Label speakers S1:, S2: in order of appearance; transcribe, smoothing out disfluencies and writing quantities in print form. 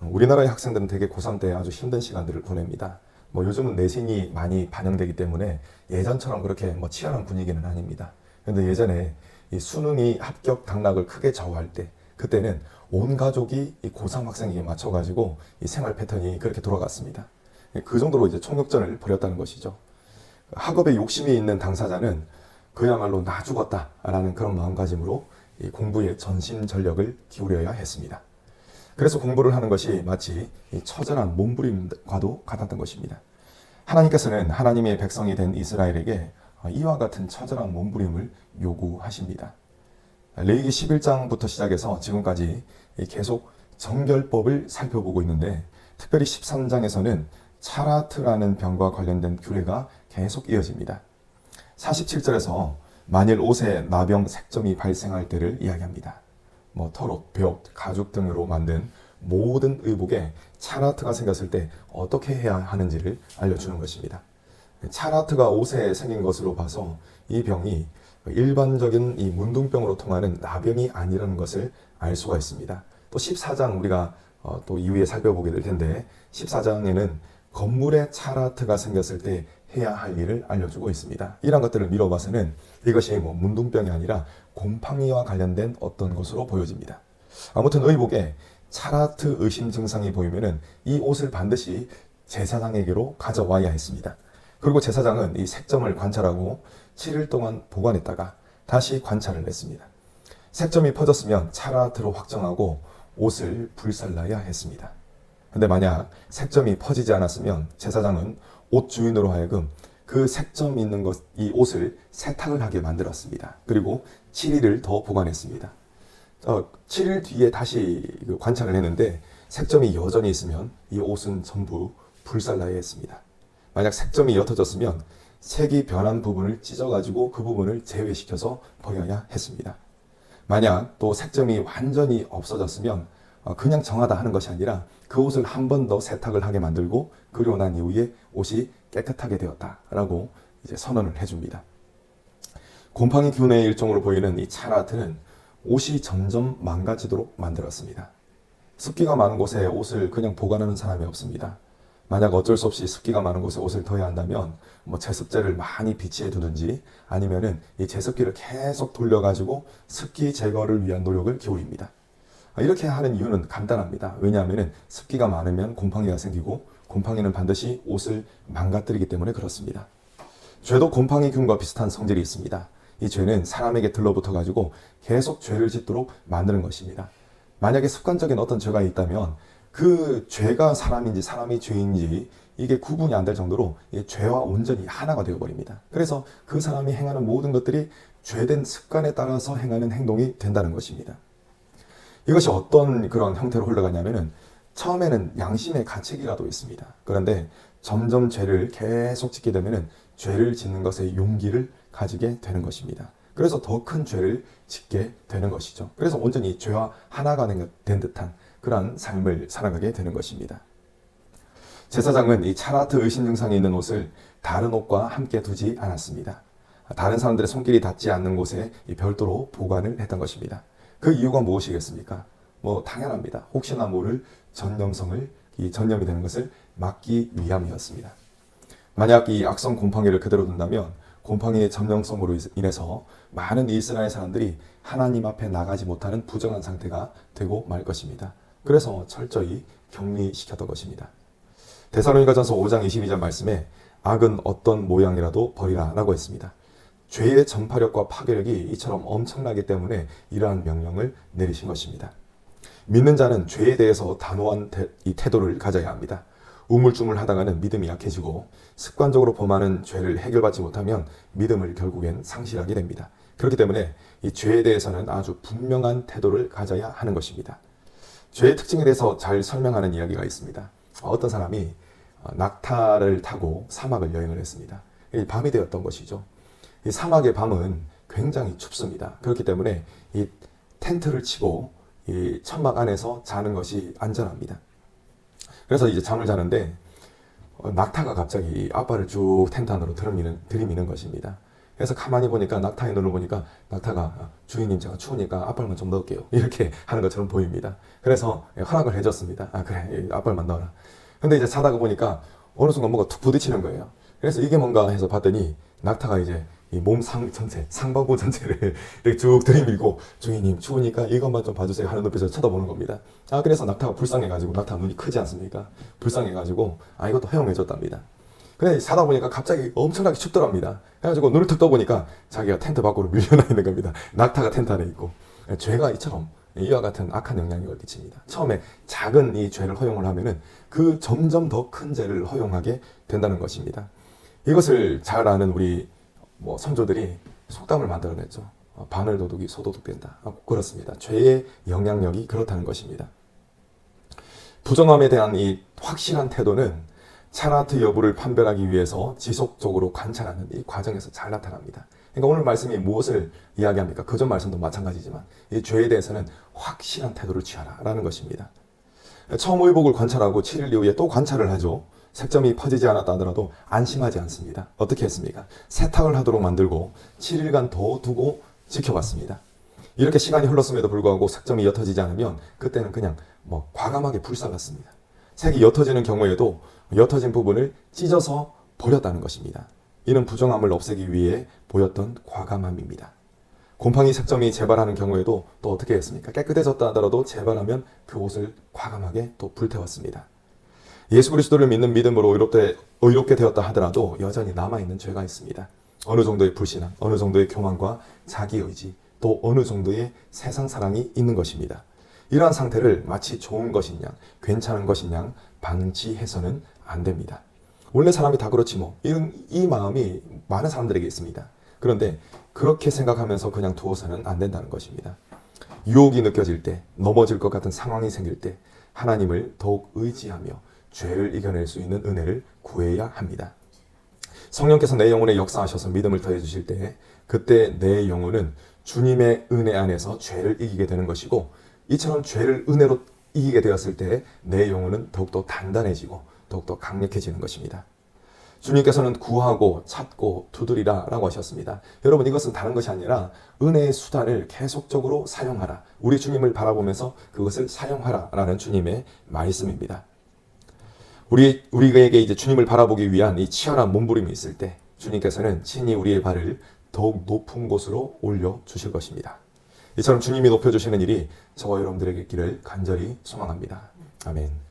S1: 우리나라의 학생들은 되게 고3 때 아주 힘든 시간들을 보냅니다. 요즘은 내신이 많이 반영되기 때문에 예전처럼 그렇게 치열한 분위기는 아닙니다. 그런데 예전에 이 수능이 합격 당락을 크게 좌우할 때, 그때는 온 가족이 이 고3 학생에게 맞춰가지고 이 생활 패턴이 그렇게 돌아갔습니다. 그 정도로 이제 총력전을 벌였다는 것이죠. 학업에 욕심이 있는 당사자는 그야말로 나 죽었다라는 그런 마음가짐으로 이 공부에 전심전력을 기울여야 했습니다. 그래서 공부를 하는 것이 마치 이 처절한 몸부림과도 같았던 것입니다. 하나님께서는 하나님의 백성이 된 이스라엘에게 이와 같은 처절한 몸부림을 요구하십니다. 레위기 11장부터 시작해서 지금까지 계속 정결법을 살펴보고 있는데, 특별히 13장에서는 차라트라는 병과 관련된 규례가 계속 이어집니다. 47절에서 만일 옷에 나병 색점이 발생할 때를 이야기합니다. 털옷, 벽, 가죽 등으로 만든 모든 의복에 차라트가 생겼을 때 어떻게 해야 하는지를 알려주는 것입니다. 차라트가 옷에 생긴 것으로 봐서 이 병이 일반적인 이 문둥병으로 통하는 나병이 아니라는 것을 알 수가 있습니다. 또 14장 우리가 또 이후에 살펴보게 될 텐데, 14장에는 건물에 차라트가 생겼을 때 해야 할 일을 알려주고 있습니다. 이런 것들을 미뤄봐서는 이것이 문둥병이 아니라 곰팡이와 관련된 어떤 것으로 보여집니다. 아무튼 의복에 차라트 의심 증상이 보이면은 이 옷을 반드시 제사장에게로 가져와야 했습니다. 그리고 제사장은 이 색점을 관찰하고 7일 동안 보관했다가 다시 관찰을 했습니다. 색점이 퍼졌으면 차라트로 확정하고 옷을 불살라야 했습니다. 근데 만약 색점이 퍼지지 않았으면 제사장은 옷 주인으로 하여금 그 색점 있는 이 옷을 세탁을 하게 만들었습니다. 그리고 7일을 더 보관했습니다. 7일 뒤에 다시 관찰을 했는데 색점이 여전히 있으면 이 옷은 전부 불살라야 했습니다. 만약 색점이 옅어졌으면 색이 변한 부분을 찢어가지고 그 부분을 제외시켜서 버려야 했습니다. 만약 또 색점이 완전히 없어졌으면 그냥 정하다 하는 것이 아니라 그 옷을 한 번 더 세탁을 하게 만들고 그리고 난 이후에 옷이 깨끗하게 되었다라고 이제 선언을 해줍니다. 곰팡이 균의 일종으로 보이는 이 차라트는 옷이 점점 망가지도록 만들었습니다. 습기가 많은 곳에 옷을 그냥 보관하는 사람이 없습니다. 만약 어쩔 수 없이 습기가 많은 곳에 옷을 둬야 한다면 제습제를 많이 비치해 두든지 아니면은 이 제습기를 계속 돌려가지고 습기 제거를 위한 노력을 기울입니다. 이렇게 하는 이유는 간단합니다. 왜냐하면 습기가 많으면 곰팡이가 생기고 곰팡이는 반드시 옷을 망가뜨리기 때문에 그렇습니다. 죄도 곰팡이균과 비슷한 성질이 있습니다. 이 죄는 사람에게 들러붙어 가지고 계속 죄를 짓도록 만드는 것입니다. 만약에 습관적인 어떤 죄가 있다면 그 죄가 사람인지 사람이 죄인지 이게 구분이 안 될 정도로 이 죄와 온전히 하나가 되어버립니다. 그래서 그 사람이 행하는 모든 것들이 죄된 습관에 따라서 행하는 행동이 된다는 것입니다. 이것이 어떤 그런 형태로 흘러가냐면은 처음에는 양심의 가책이라도 있습니다. 그런데 점점 죄를 계속 짓게 되면은 죄를 짓는 것에 용기를 가지게 되는 것입니다. 그래서 더 큰 죄를 짓게 되는 것이죠. 그래서 온전히 죄와 하나가 된 듯한 그러한 삶을 살아가게 되는 것입니다. 제사장은 이 차라트 의심 증상이 있는 옷을 다른 옷과 함께 두지 않았습니다. 다른 사람들의 손길이 닿지 않는 곳에 별도로 보관을 했던 것입니다. 그 이유가 무엇이겠습니까? 당연합니다. 혹시나 모를 이 전염이 되는 것을 막기 위함이었습니다. 만약 이 악성 곰팡이를 그대로 둔다면 곰팡이의 전염성으로 인해서 많은 이스라엘 사람들이 하나님 앞에 나가지 못하는 부정한 상태가 되고 말 것입니다. 그래서 철저히 격리시켰던 것입니다. 데살로니가전서 5장 22절 말씀에 악은 어떤 모양이라도 버리라 라고 했습니다. 죄의 전파력과 파괴력이 이처럼 엄청나기 때문에 이러한 명령을 내리신 것입니다. 믿는 자는 죄에 대해서 단호한 이 태도를 가져야 합니다. 우물쭈물하다가는 믿음이 약해지고 습관적으로 범하는 죄를 해결받지 못하면 믿음을 결국엔 상실하게 됩니다. 그렇기 때문에 이 죄에 대해서는 아주 분명한 태도를 가져야 하는 것입니다. 죄의 특징에 대해서 잘 설명하는 이야기가 있습니다. 어떤 사람이 낙타를 타고 사막을 여행을 했습니다. 밤이 되었던 것이죠. 이 사막의 밤은 굉장히 춥습니다. 그렇기 때문에 이 텐트를 치고 이 천막 안에서 자는 것이 안전합니다. 그래서 이제 잠을 자는데 낙타가 갑자기 앞발을 쭉 텐트 안으로 들이미는 것입니다. 그래서 가만히 보니까 낙타의 눈을 보니까 낙타가 주인님 제가 추우니까 앞발만 좀 넣을게요. 이렇게 하는 것처럼 보입니다. 그래서 허락을 해줬습니다. 아 그래 앞발만 넣어라. 근데 이제 자다가 보니까 어느 순간 뭐가 툭 부딪히는 거예요. 그래서 이게 뭔가 해서 봤더니 낙타가 이제 이 몸 전체, 상반부 전체를 이렇게 쭉 들이밀고 주인님 추우니까 이것만 좀 봐주세요 하는 눈빛으로 쳐다보는 겁니다. 아 그래서 낙타가 불쌍해가지고 낙타 눈이 크지 않습니까? 불쌍해가지고 이것도 허용해줬답니다. 근데 자다 보니까 갑자기 엄청나게 춥더랍니다. 그래가지고 눈을 탁 떠보니까 자기가 텐트 밖으로 밀려나 있는 겁니다. 낙타가 텐트 안에 있고. 죄가 이처럼 이와 같은 악한 영향력을 끼칩니다. 처음에 작은 이 죄를 허용을 하면은 그 점점 더 큰 죄를 허용하게 된다는 것입니다. 이것을 잘 아는 우리 선조들이 속담을 만들어냈죠. 바늘 도둑이 소도둑 된다. 그렇습니다. 죄의 영향력이 그렇다는 것입니다. 부정함에 대한 이 확실한 태도는 차라트 여부를 판별하기 위해서 지속적으로 관찰하는 이 과정에서 잘 나타납니다. 그러니까 오늘 말씀이 무엇을 이야기합니까? 그전 말씀도 마찬가지지만 이 죄에 대해서는 확실한 태도를 취하라 라는 것입니다. 처음 의복을 관찰하고 7일 이후에 또 관찰을 하죠. 색점이 퍼지지 않았다 하더라도 안심하지 않습니다. 어떻게 했습니까? 세탁을 하도록 만들고 7일간 더 두고 지켜봤습니다. 이렇게 시간이 흘렀음에도 불구하고 색점이 옅어지지 않으면 그때는 그냥 과감하게 불살랐습니다. 색이 옅어지는 경우에도 옅어진 부분을 찢어서 버렸다는 것입니다. 이는 부정함을 없애기 위해 보였던 과감함입니다. 곰팡이 색점이 재발하는 경우에도 또 어떻게 했습니까? 깨끗해졌다 하더라도 재발하면 그 옷을 과감하게 또 불태웠습니다. 예수 그리스도를 믿는 믿음으로 의롭게 되었다 하더라도 여전히 남아있는 죄가 있습니다. 어느 정도의 불신앙, 어느 정도의 교만과 자기의지, 또 어느 정도의 세상 사랑이 있는 것입니다. 이러한 상태를 마치 좋은 것인 양, 괜찮은 것인 양 방치해서는 안 됩니다. 원래 사람이 다 그렇지 이 마음이 많은 사람들에게 있습니다. 그런데 그렇게 생각하면서 그냥 두어서는 안 된다는 것입니다. 유혹이 느껴질 때, 넘어질 것 같은 상황이 생길 때 하나님을 더욱 의지하며 죄를 이겨낼 수 있는 은혜를 구해야 합니다. 성령께서 내 영혼에 역사하셔서 믿음을 더해 주실 때 그때 내 영혼은 주님의 은혜 안에서 죄를 이기게 되는 것이고 이처럼 죄를 은혜로 이기게 되었을 때 내 영혼은 더욱더 단단해지고 더욱더 강력해지는 것입니다. 주님께서는 구하고 찾고 두드리라 라고 하셨습니다. 여러분 이것은 다른 것이 아니라 은혜의 수단을 계속적으로 사용하라. 우리 주님을 바라보면서 그것을 사용하라 라는 주님의 말씀입니다. 우리에게 이제 주님을 바라보기 위한 이 치열한 몸부림이 있을 때 주님께서는 친히 우리의 발을 더욱 높은 곳으로 올려 주실 것입니다. 이처럼 주님이 높여주시는 일이 저와 여러분들에게 있기를 간절히 소망합니다. 아멘.